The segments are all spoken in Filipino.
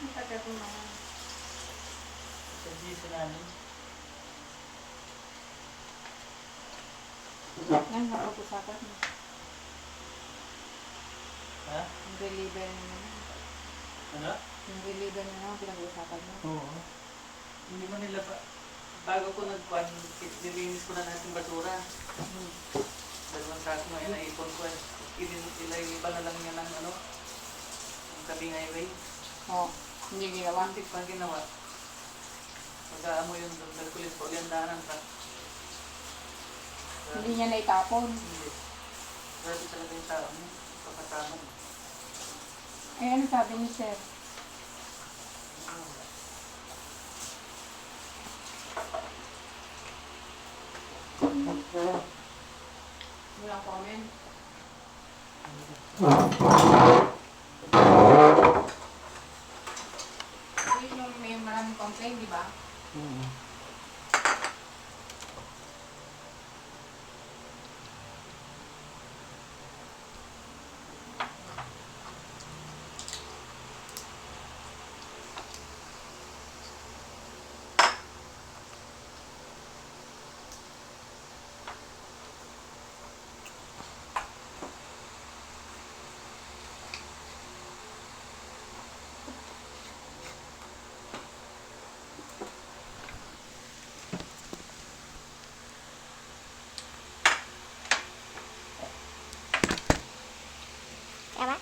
Ang tagal ko naman. Sa GC namin. Yan, napag-usapan mo. Ha? Yung reliever na naman. Ano? Yung reliever na naman, pinag-usapan mo. Oo. Hindi mo nila pa. Bago ko nagkuhan, nilinis ko na natin basura. Dalawang sako ngayon naipon ko. Iba na lang niya ng ano, ang tabing highway. Oo, hindi ginawa. Hindi pa ginawa. Pag-aamo yung nagkulis po ulit ang daanan pa. Hindi niya naitapon. Hindi. Grabe talaga yung tao mo. Papatamon. Eh, ano sabi ni Sir? Walang comment. Kasi yung may maraming complaint, di ba? Tama?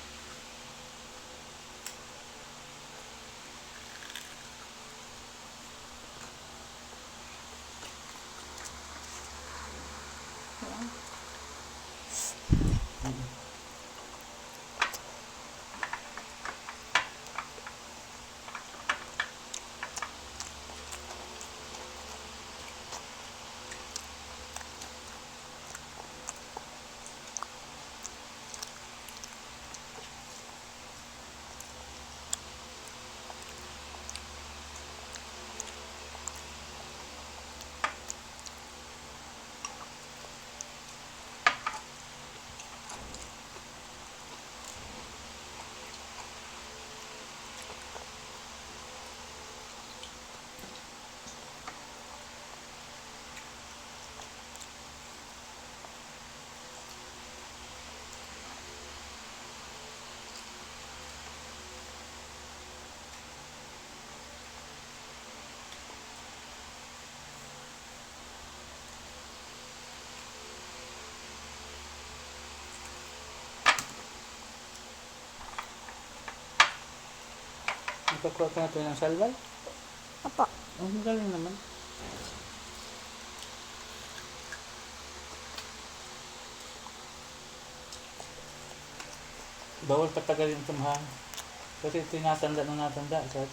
Ipagkuha ka natin ng salbay? Opo. Oh, magaling naman. Bawal patagalin ito mahal. Kasi tinatanda na natanda. Kahit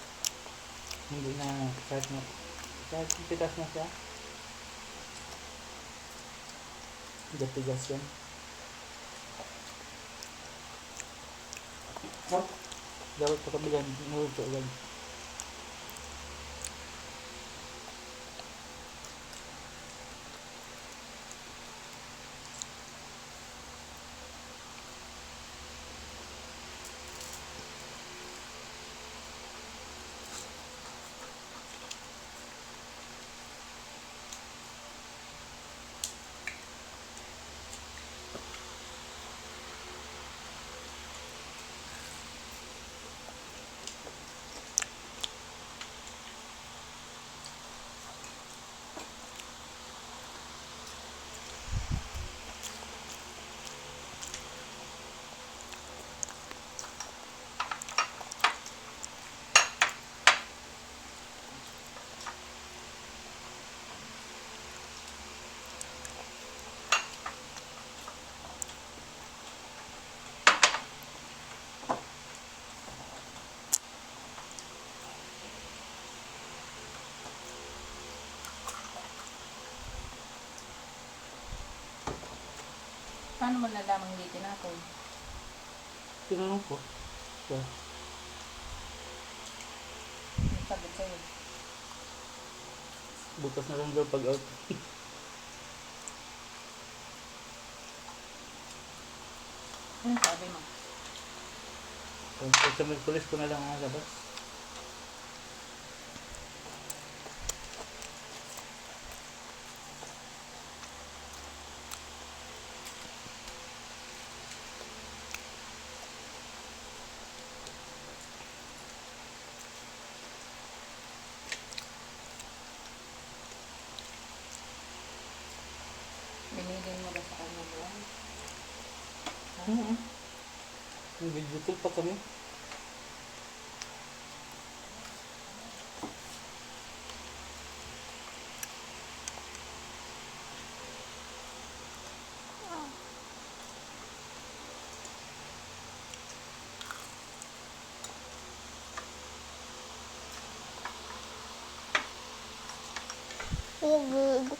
hindi na, kahit tigas na siya. Tigas yan. Dapat pakabilan, nuluto agad. Paano mo nalamang hindi tinapon? Tinanong ko. So, Yung sabi sa'yo. bukas na lang daw pag-out. Ano sabi mo? Pag sa Merkulis ko na lang ang labas. Video call pa kami. Good.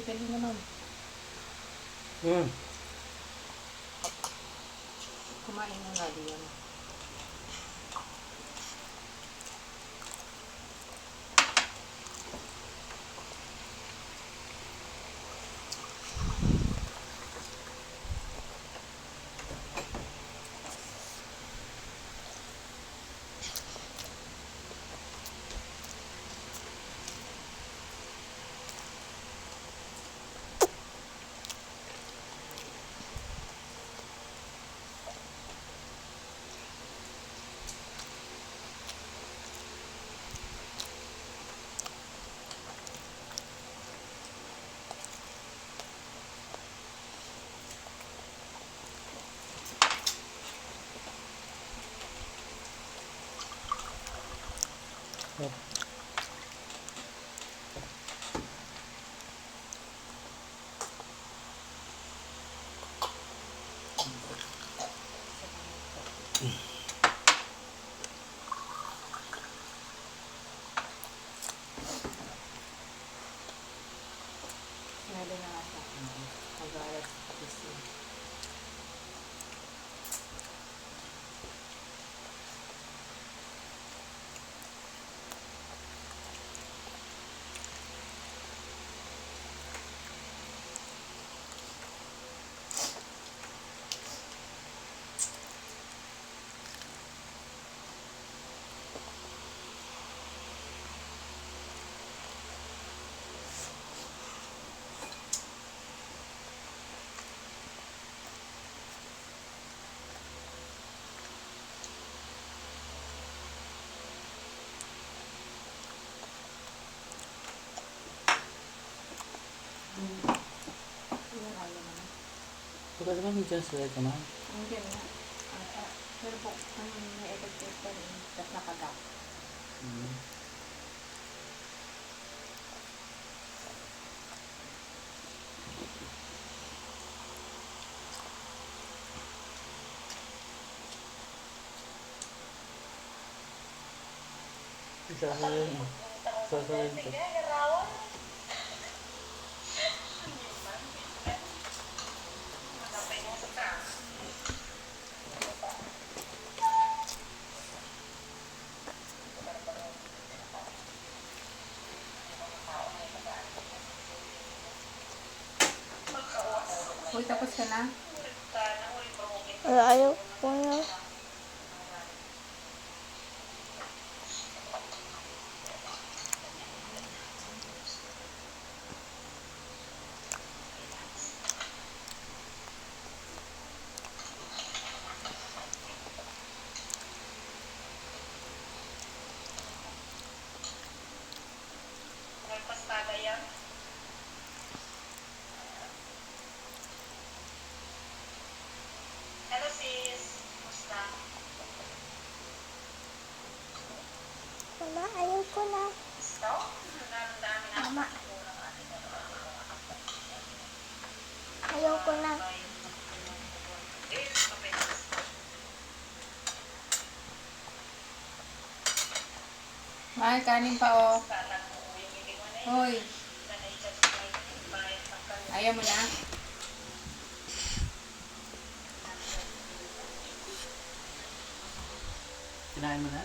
Pwede naman. Kumain mo na diyan. Pwede na ata. Mag-alas kasi. Bukan naman dyan sila kumain. Hindi na. Pero po, may electric pa rin. Tapos nakadak. Sasarin. Sasarin to. Uy, tapos ka na? Ayaw ko na. Hello sis, kumusta? Mama, ayaw ko na. Gusto? Nararamdaman na Mama, ng ating ayaw ko na. Mahal, kanin pa oh. Hoy. Ayaw mo na? Kinain mo na?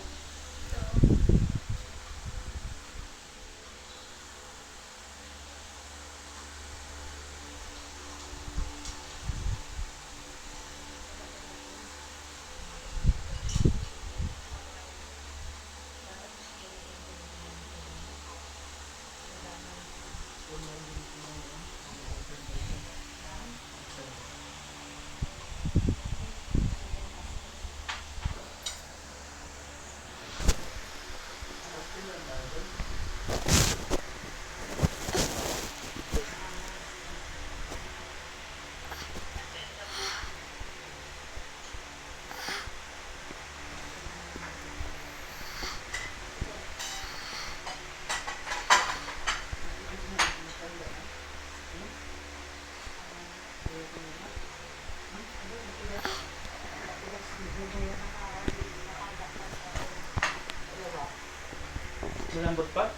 Malambot pa?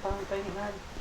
pangpahingan.